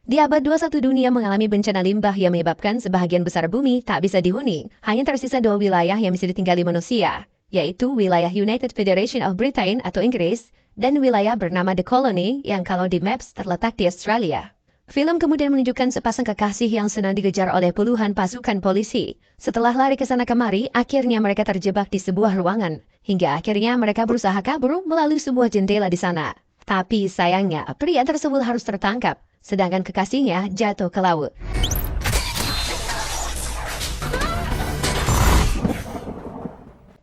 Di abad 21 dunia mengalami bencana limbah yang menyebabkan sebahagian besar bumi tak bisa dihuni. Hanya tersisa dua wilayah yang bisa ditinggali manusia, yaitu wilayah United Federation of Britain atau Inggris, dan wilayah bernama The Colony yang kalau di Maps terletak di Australia. Film kemudian menunjukkan sepasang kekasih yang sedang dikejar oleh puluhan pasukan polisi. Setelah lari ke sana kemari, akhirnya mereka terjebak di sebuah ruangan. Hingga akhirnya mereka berusaha kabur melalui sebuah jendela di sana. Tapi sayangnya, pria tersebut harus tertangkap, sedangkan kekasihnya jatuh ke laut.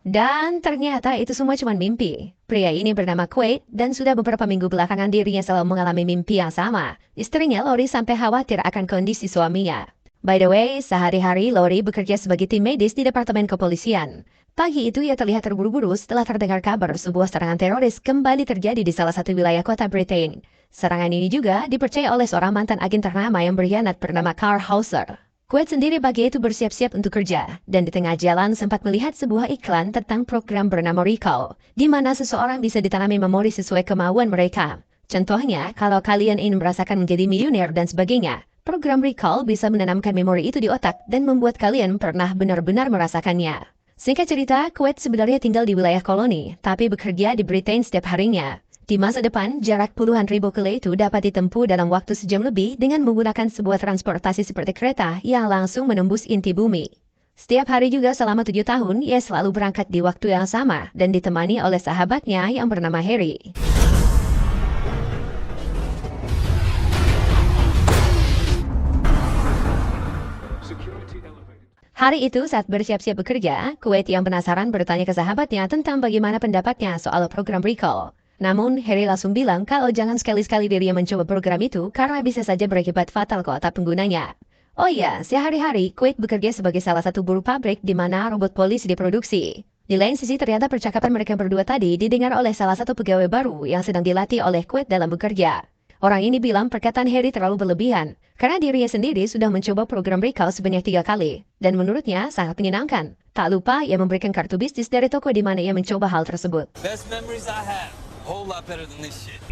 Dan ternyata itu semua cuma mimpi. Pria ini bernama Quaid dan sudah beberapa minggu belakangan dirinya selalu mengalami mimpi yang sama. Istrinya Lori sampai khawatir akan kondisi suaminya. By the way, sehari-hari Lori bekerja sebagai tim medis di Departemen Kepolisian. Pagi itu ia terlihat terburu-buru setelah terdengar kabar sebuah serangan teroris kembali terjadi di salah satu wilayah kota Britain. Serangan ini juga dipercaya oleh seorang mantan agen ternama yang berkhianat bernama Carl Hauser. Quaid sendiri pagi itu bersiap-siap untuk kerja, dan di tengah jalan sempat melihat sebuah iklan tentang program bernama Recall, di mana seseorang bisa ditanami memori sesuai kemauan mereka. Contohnya, kalau kalian ingin merasakan menjadi milioner dan sebagainya, program Recall bisa menanamkan memori itu di otak dan membuat kalian pernah benar-benar merasakannya. Singkat cerita, Quaid sebenarnya tinggal di wilayah koloni, tapi bekerja di Britain setiap harinya. Di masa depan, jarak puluhan ribu kilo itu dapat ditempuh dalam waktu sejam lebih dengan menggunakan sebuah transportasi seperti kereta yang langsung menembus inti bumi. Setiap hari juga selama 7 tahun, ia selalu berangkat di waktu yang sama dan ditemani oleh sahabatnya yang bernama Harry. Hari itu saat bersiap-siap bekerja, Quaid yang penasaran bertanya ke sahabatnya tentang bagaimana pendapatnya soal program Recall. Namun, Harry langsung bilang kalau jangan sekali-sekali dirinya mencoba program itu karena bisa saja berakibat fatal ke otak penggunanya. Oh iya, sehari-hari Quaid bekerja sebagai salah satu buruh pabrik di mana robot polisi diproduksi. Di lain sisi ternyata percakapan mereka berdua tadi didengar oleh salah satu pegawai baru yang sedang dilatih oleh Quaid dalam bekerja. Orang ini bilang perkataan Harry terlalu berlebihan, karena dirinya sendiri sudah mencoba program Recall sebanyak 3 kali, dan menurutnya sangat menyenangkan. Tak lupa, ia memberikan kartu bisnis dari toko di mana ia mencoba hal tersebut. Best memories I have. Whole lot better than this shit.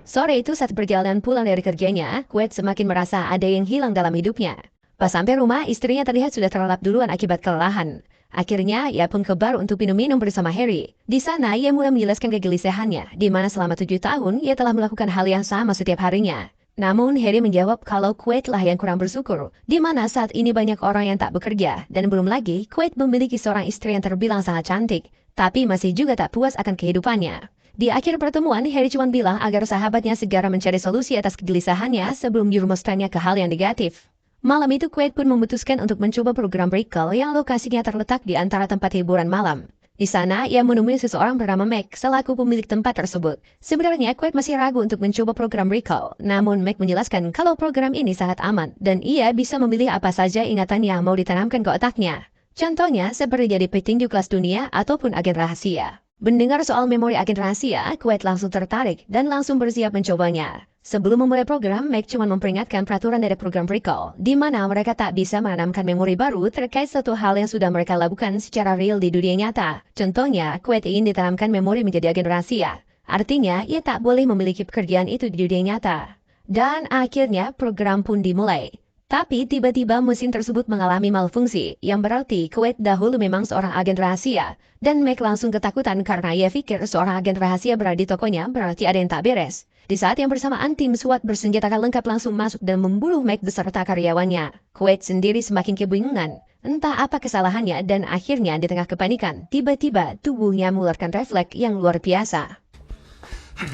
Sore itu saat perjalanan pulang dari kerjanya, Quaid semakin merasa ada yang hilang dalam hidupnya. Pas sampai rumah, istrinya terlihat sudah terlelap duluan akibat kelelahan. Akhirnya, ia pun kebar untuk minum-minum bersama Harry. Di sana, ia mulai menjelaskan kegelisahannya, di mana selama 7 tahun, ia telah melakukan hal yang sama setiap harinya. Namun, Harry menjawab kalau Quaid lah yang kurang bersyukur, di mana saat ini banyak orang yang tak bekerja, dan belum lagi, Quaid memiliki seorang istri yang terbilang sangat cantik, tapi masih juga tak puas akan kehidupannya. Di akhir pertemuan, Harry cuma bilang agar sahabatnya segera mencari solusi atas kegelisahannya sebelum dirumuskannya ke hal yang negatif. Malam itu Quaid pun memutuskan untuk mencoba program Recall yang lokasinya terletak di antara tempat hiburan malam. Di sana, ia menemui seseorang bernama Mac selaku pemilik tempat tersebut. Sebenarnya Quaid masih ragu untuk mencoba program Recall, namun Mac menjelaskan kalau program ini sangat aman dan ia bisa memilih apa saja ingatan yang mau ditanamkan ke otaknya. Contohnya seperti jadi petinju kelas dunia ataupun agen rahasia. Mendengar soal memori agen rahasia, Quaid langsung tertarik dan langsung bersiap mencobanya. Sebelum memulai program, Mac cuma memperingatkan peraturan dari program Recall, di mana mereka tak bisa menanamkan memori baru terkait satu hal yang sudah mereka lakukan secara real di dunia nyata. Contohnya, Quaid ingin ditanamkan memori menjadi agen rahasia. Artinya, ia tak boleh memiliki pekerjaan itu di dunia nyata. Dan akhirnya, program pun dimulai. Tapi tiba-tiba mesin tersebut mengalami malfungsi, yang berarti Quaid dahulu memang seorang agen rahasia. Dan Mac langsung ketakutan karena ia pikir seorang agen rahasia berada di tokonya berarti ada yang tak beres. Di saat yang bersamaan tim SWAT bersenjatakan lengkap langsung masuk dan membunuh Mac beserta karyawannya. Quaid sendiri semakin kebingungan. Entah apa kesalahannya dan akhirnya di tengah kepanikan, tiba-tiba tubuhnya mengeluarkan refleks yang luar biasa.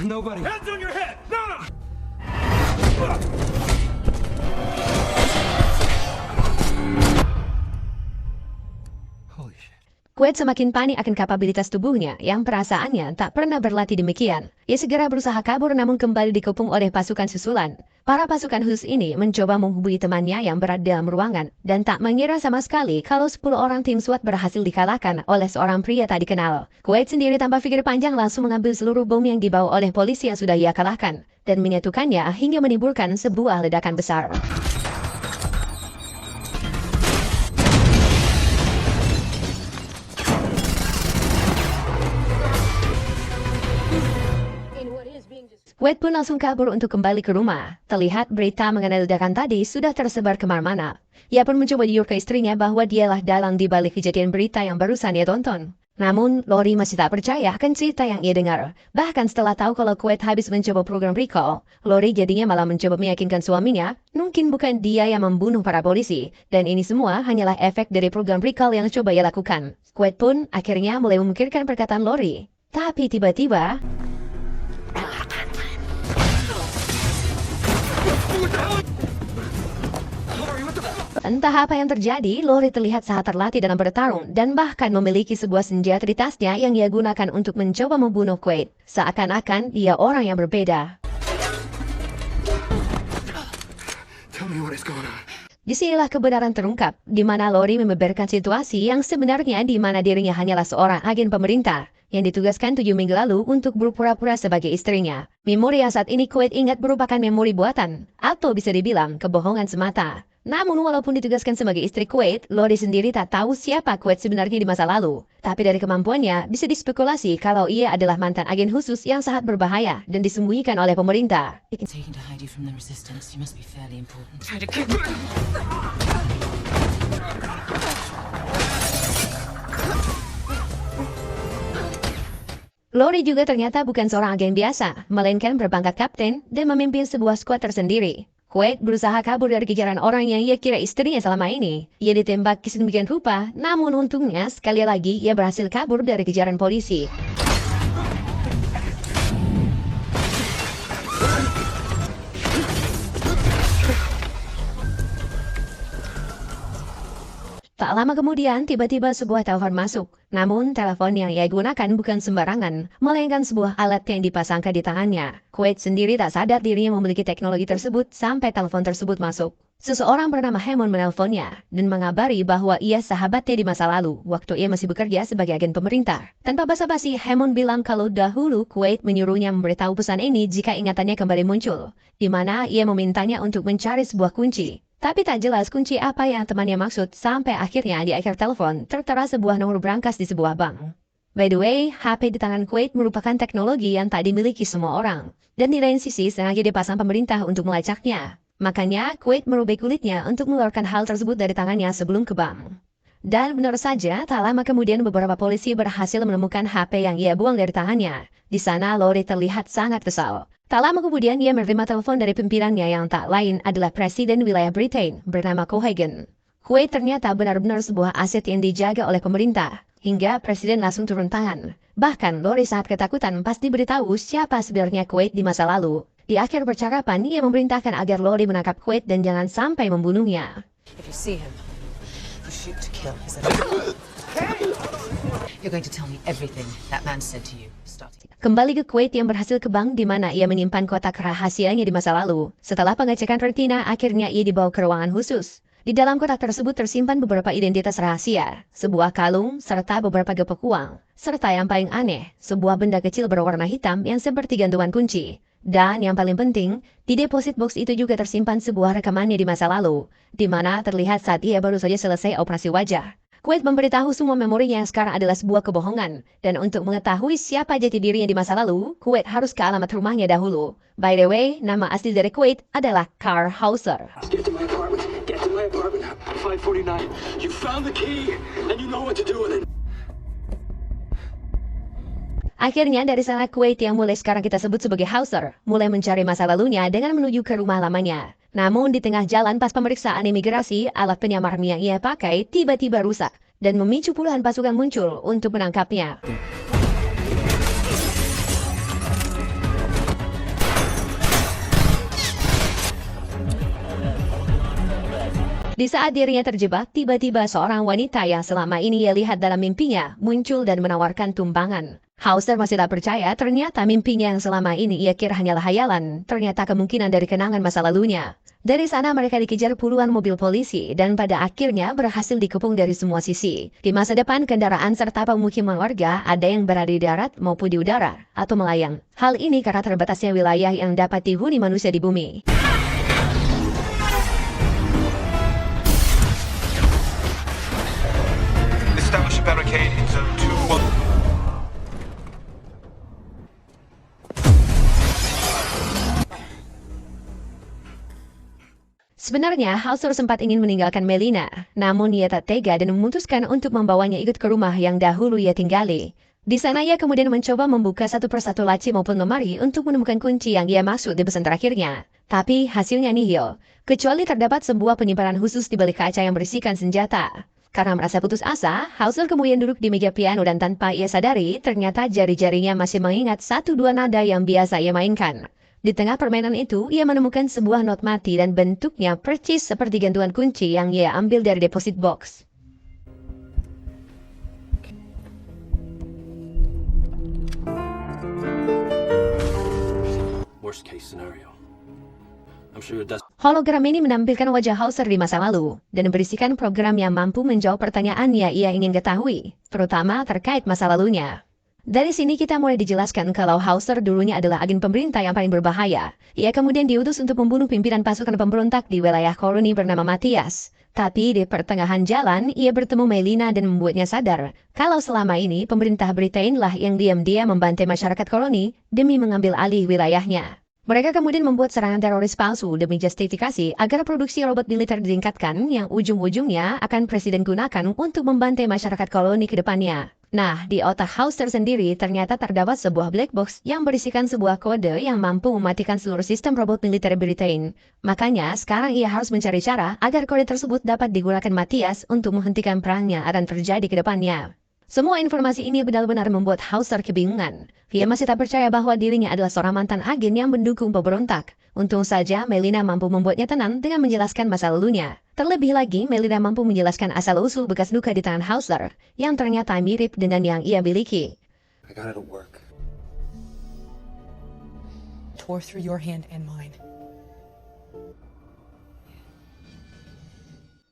Nobody. Hands on your head! No! Holy shit. Quaid semakin panik akan kapabilitas tubuhnya yang perasaannya tak pernah berlatih demikian. Ia segera berusaha kabur namun kembali dikepung oleh pasukan susulan. Para pasukan khusus ini mencoba menghubungi temannya yang berada dalam ruangan dan tak mengira sama sekali kalau 10 orang tim SWAT berhasil dikalahkan oleh seorang pria tak dikenal. Quaid sendiri tanpa pikir panjang langsung mengambil seluruh bom yang dibawa oleh polisi yang sudah ia kalahkan dan menyatukannya hingga menimbulkan sebuah ledakan besar. Quaid pun langsung kabur untuk kembali ke rumah. Terlihat berita mengenai ledakan tadi sudah tersebar kemana-mana. Ia pun mencoba jujur ke istrinya bahwa dialah dalang di balik kejadian berita yang barusan ia tonton. Namun, Lori masih tak percaya akan cerita yang ia dengar. Bahkan setelah tahu kalau Quaid habis mencoba program recall, Lori jadinya malah mencoba meyakinkan suaminya, mungkin bukan dia yang membunuh para polisi, dan ini semua hanyalah efek dari program recall yang coba ia lakukan. Quaid pun akhirnya mulai memikirkan perkataan Lori. Tapi tiba-tiba, entah apa yang terjadi, Lori terlihat sangat terlatih dalam bertarung dan bahkan memiliki sebuah senjata di tasnya yang ia gunakan untuk mencoba membunuh Quaid. Seakan-akan dia orang yang berbeda. Tell me what is going on. Disinilah kebenaran terungkap, di mana Lori membeberkan situasi yang sebenarnya di mana dirinya hanyalah seorang agen pemerintah yang ditugaskan 7 minggu lalu untuk berpura-pura sebagai istrinya. Memori yang saat ini Quaid ingat merupakan memori buatan, atau bisa dibilang kebohongan semata. Namun walaupun ditugaskan sebagai istri Quaid, Lori sendiri tak tahu siapa Quaid sebenarnya di masa lalu. Tapi dari kemampuannya, bisa dispekulasi kalau ia adalah mantan agen khusus yang sangat berbahaya dan disembunyikan oleh pemerintah. Taken to hide you from the resistance. You must be fairly important. Try to kill Lori juga ternyata bukan seorang agen biasa, melainkan berpangkat kapten dan memimpin sebuah skuad tersendiri. Quaid berusaha kabur dari kejaran orang yang ia kira istrinya selama ini. Ia ditembak sedemikian rupa, namun untungnya sekali lagi ia berhasil kabur dari kejaran polisi. Tak lama kemudian, tiba-tiba sebuah telepon masuk. Namun, telepon yang ia gunakan bukan sembarangan, melainkan sebuah alat yang dipasangkan di tangannya. Quaid sendiri tak sadar dirinya memiliki teknologi tersebut sampai telepon tersebut masuk. Seseorang bernama Hammond menelponnya dan mengabari bahwa ia sahabatnya di masa lalu, waktu ia masih bekerja sebagai agen pemerintah. Tanpa basa-basi, Hammond bilang kalau dahulu Quaid menyuruhnya memberitahu pesan ini jika ingatannya kembali muncul, di mana ia memintanya untuk mencari sebuah kunci. Tapi tak jelas kunci apa yang temannya maksud sampai akhirnya di akhir telepon tertera sebuah nomor brankas di sebuah bank. By the way, HP di tangan Quaid merupakan teknologi yang tak dimiliki semua orang. Dan di lain sisi sengaja dipasang pemerintah untuk melacaknya. Makanya Quaid merubah kulitnya untuk mengeluarkan hal tersebut dari tangannya sebelum ke bank. Dan benar saja, tak lama kemudian beberapa polisi berhasil menemukan HP yang ia buang dari tangannya. Di sana Lori terlihat sangat kesal. Tak lama kemudian ia menerima telepon dari pimpinannya yang tak lain adalah Presiden wilayah Britain bernama Cohagen. Quaid ternyata benar-benar sebuah aset yang dijaga oleh pemerintah, hingga Presiden langsung turun tangan. Bahkan Lori sangat ketakutan pas diberitahu siapa sebenarnya Quaid di masa lalu. Di akhir percakapan, ia memerintahkan agar Lori menangkap Quaid dan jangan sampai membunuhnya. If you see him, you shoot to kill. Is that You're going to tell me everything that man said to you, starting. Kembali ke Quaid yang berhasil ke bank di mana ia menyimpan kotak rahasianya di masa lalu. Setelah pengecekan rutina, akhirnya ia dibawa ke ruangan khusus. Di dalam kotak tersebut tersimpan beberapa identitas rahasia, sebuah kalung, serta beberapa gepok uang. Serta yang paling aneh, sebuah benda kecil berwarna hitam yang seperti gantungan kunci. Dan yang paling penting, di deposit box itu juga tersimpan sebuah rekamannya di masa lalu, di mana terlihat saat ia baru saja selesai operasi wajah. Quaid memberitahu semua memorinya yang sekarang adalah sebuah kebohongan, dan untuk mengetahui siapa jati dirinya di masa lalu, Quaid harus ke alamat rumahnya dahulu. By the way, nama asli dari Quaid adalah Carl Hauser. Get to my apartment. Get to my apartment. 549. You found the key, and you know what to do with it. Akhirnya dari sana Quaid yang mulai sekarang kita sebut sebagai Hauser, mulai mencari masa lalunya dengan menuju ke rumah lamanya. Namun di tengah jalan pas pemeriksaan imigrasi, alat penyamar yang ia pakai tiba-tiba rusak dan memicu puluhan pasukan muncul untuk menangkapnya. Di saat dirinya terjebak, tiba-tiba seorang wanita yang selama ini ia lihat dalam mimpinya muncul dan menawarkan tumpangan. Hauser masih tak percaya ternyata mimpinya yang selama ini ia kira hanyalah hayalan, ternyata kemungkinan dari kenangan masa lalunya. Dari sana mereka dikejar puluhan mobil polisi dan pada akhirnya berhasil dikepung dari semua sisi. Di masa depan kendaraan serta pemukiman warga ada yang berada di darat maupun di udara atau melayang. Hal ini karena terbatasnya wilayah yang dapat dihuni manusia di bumi. Establish a barricade in zone 2-1. Sebenarnya, Hauser sempat ingin meninggalkan Melina, namun ia tak tega dan memutuskan untuk membawanya ikut ke rumah yang dahulu ia tinggali. Di sana ia kemudian mencoba membuka satu persatu laci maupun lemari untuk menemukan kunci yang ia maksud di pesan terakhirnya. Tapi hasilnya nihil, kecuali terdapat sebuah penyimpanan khusus di balik kaca yang berisikan senjata. Karena merasa putus asa, Hauser kemudian duduk di meja piano dan tanpa ia sadari, ternyata jari-jarinya masih mengingat 1-2 nada yang biasa ia mainkan. Di tengah permainan itu, ia menemukan sebuah not mati dan bentuknya percis seperti gantungan kunci yang ia ambil dari deposit box. Worst case scenario. I'm sure it does. Hologram ini menampilkan wajah Hauser di masa lalu dan berisikan program yang mampu menjawab pertanyaan yang ia ingin ketahui, terutama terkait masa lalunya. Dari sini kita mulai dijelaskan kalau Hauser dulunya adalah agen pemerintah yang paling berbahaya. Ia kemudian diutus untuk membunuh pimpinan pasukan pemberontak di wilayah koloni bernama Matthias. Tapi di pertengahan jalan, ia bertemu Melina dan membuatnya sadar kalau selama ini pemerintah Britain lah yang diam-diam membantai masyarakat koloni demi mengambil alih wilayahnya. Mereka kemudian membuat serangan teroris palsu demi justifikasi agar produksi robot militer ditingkatkan yang ujung-ujungnya akan presiden gunakan untuk membantai masyarakat koloni ke depannya. Nah, di otak Hauser sendiri ternyata terdapat sebuah black box yang berisikan sebuah kode yang mampu mematikan seluruh sistem robot militer Britain. Makanya, sekarang ia harus mencari cara agar kode tersebut dapat digunakan Matthias untuk menghentikan perang yang akan terjadi ke depannya. Semua informasi ini benar-benar membuat Hauser kebingungan. Ia masih tak percaya bahwa dirinya adalah seorang mantan agen yang mendukung pemberontak. Untung saja Melina mampu membuatnya tenang dengan menjelaskan masa lalunya. Terlebih lagi, Melina mampu menjelaskan asal-usul bekas luka di tangan Hauser, yang ternyata mirip dengan yang ia miliki. I got it at work. Tore through your hand and mine.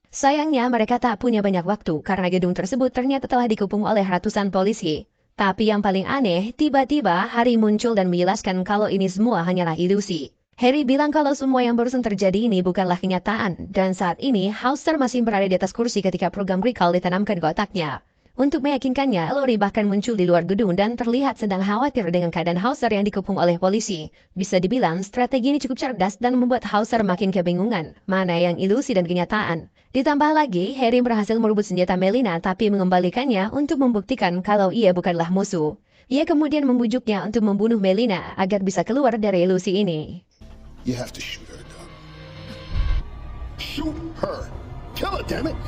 Sayangnya mereka tak punya banyak waktu karena gedung tersebut ternyata telah dikepung oleh ratusan polisi. Tapi yang paling aneh, tiba-tiba Harry muncul dan menjelaskan kalau ini semua hanyalah ilusi. Harry bilang kalau semua yang barusan terjadi ini bukanlah kenyataan, dan saat ini Hauser masih berada di atas kursi ketika program recall ditanamkan ke otaknya. Untuk meyakinkannya, Lori bahkan muncul di luar gedung dan terlihat sedang khawatir dengan keadaan Hauser yang dikepung oleh polisi. Bisa dibilang, strategi ini cukup cerdas dan membuat Hauser makin kebingungan, mana yang ilusi dan kenyataan. Ditambah lagi, Harry berhasil merebut senjata Melina tapi mengembalikannya untuk membuktikan kalau ia bukanlah musuh. Ia kemudian membujuknya untuk membunuh Melina agar bisa keluar dari ilusi ini. You have to shoot her, Doug. Shoot her! Kill her, damn it!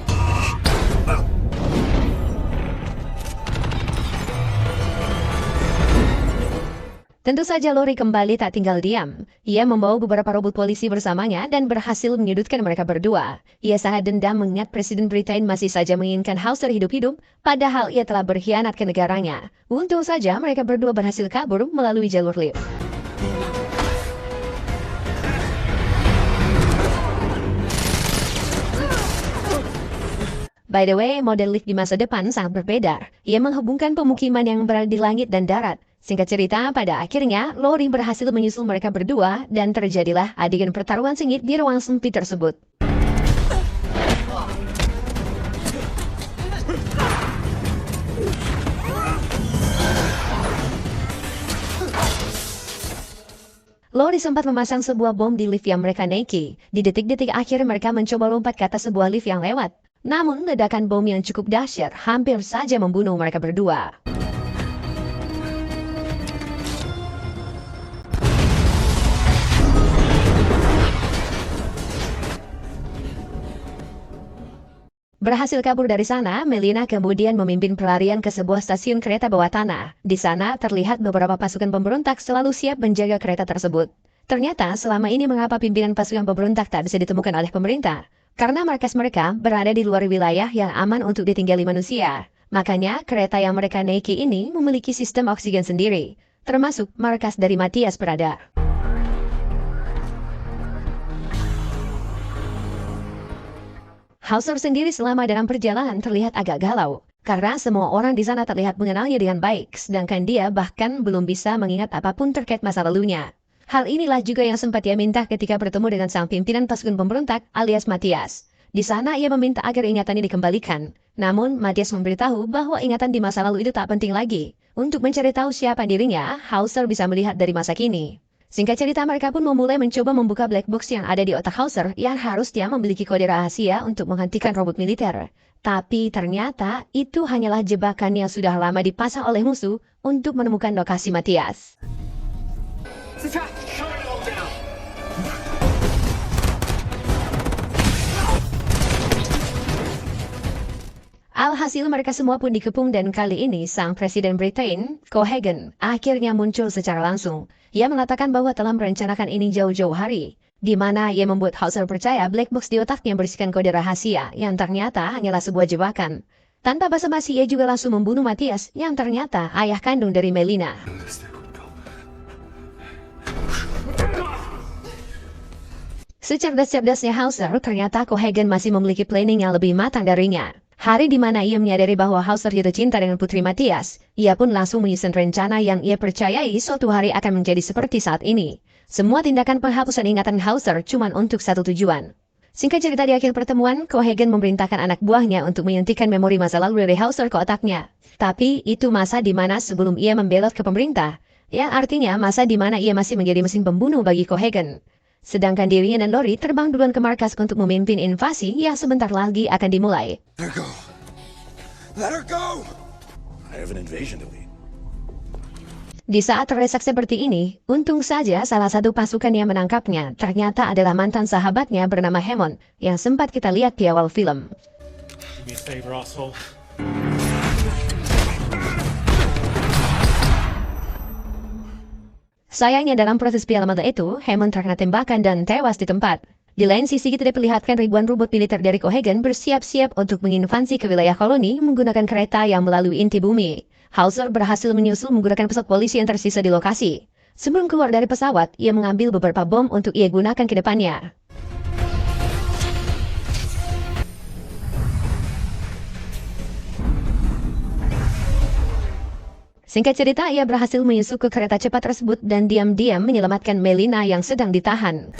Tentu saja Lori kembali tak tinggal diam. Ia membawa beberapa robot polisi bersamanya dan berhasil menyudutkan mereka berdua. Ia sangat dendam mengingat Presiden Britain masih saja menginginkan Hauser hidup-hidup, padahal ia telah berkhianat ke negaranya. Untung saja mereka berdua berhasil kabur melalui jalur lift. By the way, model lift di masa depan sangat berbeda. Ia menghubungkan pemukiman yang berada di langit dan darat. Singkat cerita, pada akhirnya, Lori berhasil menyusul mereka berdua dan terjadilah adegan pertarungan sengit di ruang sempit tersebut. Lori sempat memasang sebuah bom di lift yang mereka naiki. Di detik-detik akhir mereka mencoba lompat ke atas sebuah lift yang lewat. Namun, ledakan bom yang cukup dahsyat hampir saja membunuh mereka berdua. Berhasil kabur dari sana, Melina kemudian memimpin pelarian ke sebuah stasiun kereta bawah tanah. Di sana terlihat beberapa pasukan pemberontak selalu siap menjaga kereta tersebut. Ternyata selama ini mengapa pimpinan pasukan pemberontak tak bisa ditemukan oleh pemerintah? Karena markas mereka berada di luar wilayah yang aman untuk ditinggali manusia. Makanya kereta yang mereka naiki ini memiliki sistem oksigen sendiri, termasuk markas dari Matthias berada. Hauser sendiri selama dalam perjalanan terlihat agak galau, karena semua orang di sana terlihat mengenalnya dengan baik, sedangkan dia bahkan belum bisa mengingat apapun terkait masa lalunya. Hal inilah juga yang sempat ia minta ketika bertemu dengan sang pimpinan pasukan pemberontak alias Matthias. Di sana ia meminta agar ingatannya dikembalikan. Namun Matthias memberitahu bahwa ingatan di masa lalu itu tak penting lagi. Untuk mencari tahu siapa dirinya, Hauser bisa melihat dari masa kini. Singkat cerita, mereka pun memulai mencoba membuka black box yang ada di otak Hauser yang harusnya memiliki kode rahasia untuk menghentikan robot militer. Tapi ternyata itu hanyalah jebakan yang sudah lama dipasang oleh musuh untuk menemukan lokasi Matthias. Alhasil mereka semua pun dikepung dan kali ini sang Presiden Britain, Cohagen, akhirnya muncul secara langsung. Ia mengatakan bahwa telah merencanakan ini jauh-jauh hari, di mana ia membuat Hauser percaya black box di otaknya berisikan kode rahasia yang ternyata hanyalah sebuah jebakan. Tanpa basa-basi ia juga langsung membunuh Matthias yang ternyata ayah kandung dari Melina. Secerdas-cerdasnya Hauser, ternyata Cohagen masih memiliki planning yang lebih matang darinya. Hari di mana ia menyadari bahwa Hauser jatuh cinta dengan putri Matthias, ia pun langsung menyusun rencana yang ia percayai suatu hari akan menjadi seperti saat ini. Semua tindakan penghapusan ingatan Hauser cuma untuk satu tujuan. Singkat cerita, di akhir pertemuan, Cohagen memerintahkan anak buahnya untuk menyuntikkan memori masa lalu dari Hauser ke otaknya. Tapi itu masa di mana sebelum ia membelot ke pemerintah, yang artinya masa di mana ia masih menjadi mesin pembunuh bagi Cohagen. Sedangkan dirinya dan Lori terbang duluan ke markas untuk memimpin invasi yang sebentar lagi akan dimulai. Let her go. Let her go! I have an invasion to lead. Di saat terdesak seperti ini, untung saja salah satu pasukan yang menangkapnya ternyata adalah mantan sahabatnya bernama Hammond yang sempat kita lihat di awal film. Do me a favor, asshole. Sayangnya dalam proses Piala Mata itu, Hammond terkena tembakan dan tewas di tempat. Di lain sisi, kita diperlihatkan ribuan robot militer dari Cohagen bersiap-siap untuk menginvasi ke wilayah koloni menggunakan kereta yang melalui inti bumi. Hauser berhasil menyusul menggunakan pesawat polisi yang tersisa di lokasi. Sebelum keluar dari pesawat, ia mengambil beberapa bom untuk ia gunakan ke depannya. Singkat cerita, ia berhasil menyusup ke kereta cepat tersebut dan diam-diam menyelamatkan Melina yang sedang ditahan.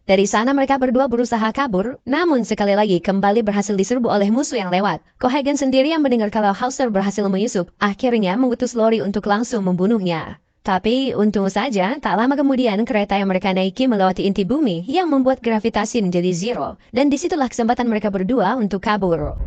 Dari sana mereka berdua berusaha kabur, namun sekali lagi kembali berhasil diserbu oleh musuh yang lewat. Cohagen sendiri yang mendengar kalau Hauser berhasil menyusup, akhirnya mengutus Lori untuk langsung membunuhnya. Tapi untung saja, tak lama kemudian kereta yang mereka naiki melewati inti bumi yang membuat gravitasi menjadi zero. Dan disitulah kesempatan mereka berdua untuk kabur.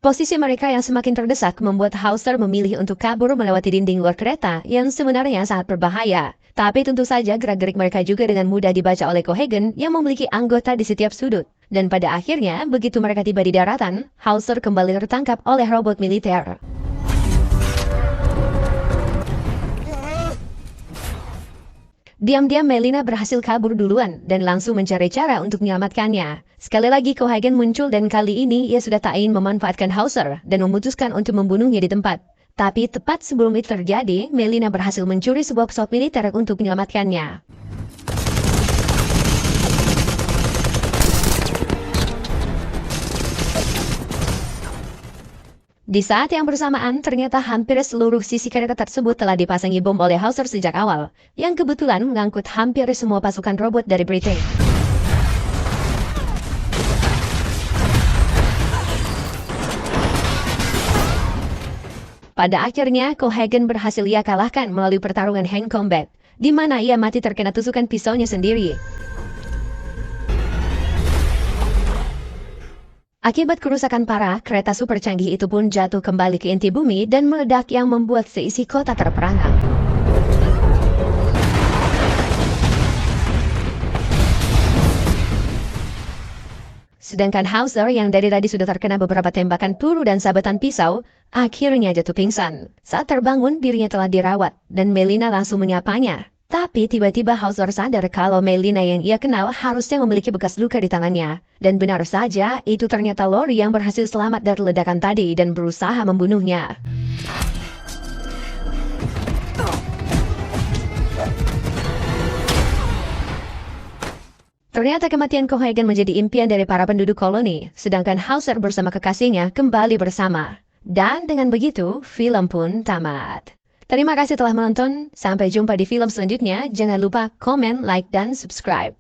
Posisi mereka yang semakin terdesak membuat Hauser memilih untuk kabur melewati dinding luar kereta yang sebenarnya sangat berbahaya. Tapi tentu saja gerak-gerik mereka juga dengan mudah dibaca oleh Cohagen yang memiliki anggota di setiap sudut. Dan pada akhirnya, begitu mereka tiba di daratan, Hauser kembali tertangkap oleh robot militer. Diam-diam Melina berhasil kabur duluan dan langsung mencari cara untuk menyelamatkannya. Sekali lagi Cohagen muncul dan kali ini ia sudah tak ingin memanfaatkan Hauser dan memutuskan untuk membunuhnya di tempat. Tapi tepat sebelum itu terjadi, Melina berhasil mencuri sebuah pesawat militer untuk menyelamatkannya. Di saat yang bersamaan, ternyata hampir seluruh sisi kereta tersebut telah dipasangi bom oleh Hauser sejak awal, yang kebetulan mengangkut hampir semua pasukan robot dari Britain. Pada akhirnya, Cohagen berhasil ia kalahkan melalui pertarungan hand combat, di mana ia mati terkena tusukan pisaunya sendiri. Akibat kerusakan parah, kereta super canggih itu pun jatuh kembali ke inti bumi dan meledak yang membuat seisi kota terperangkap. Sedangkan Hauser yang dari tadi sudah terkena beberapa tembakan peluru dan sabetan pisau, akhirnya jatuh pingsan. Saat terbangun, dirinya telah dirawat dan Melina langsung menyapanya. Tapi tiba-tiba Hauser sadar kalau Melina yang ia kenal harusnya memiliki bekas luka di tangannya. Dan benar saja, itu ternyata Lori yang berhasil selamat dari ledakan tadi dan berusaha membunuhnya. Ternyata kematian Cohagen menjadi impian dari para penduduk koloni, sedangkan Hauser bersama kekasihnya kembali bersama. Dan dengan begitu, film pun tamat. Terima kasih telah menonton, sampai jumpa di film selanjutnya, jangan lupa komen, like, dan subscribe.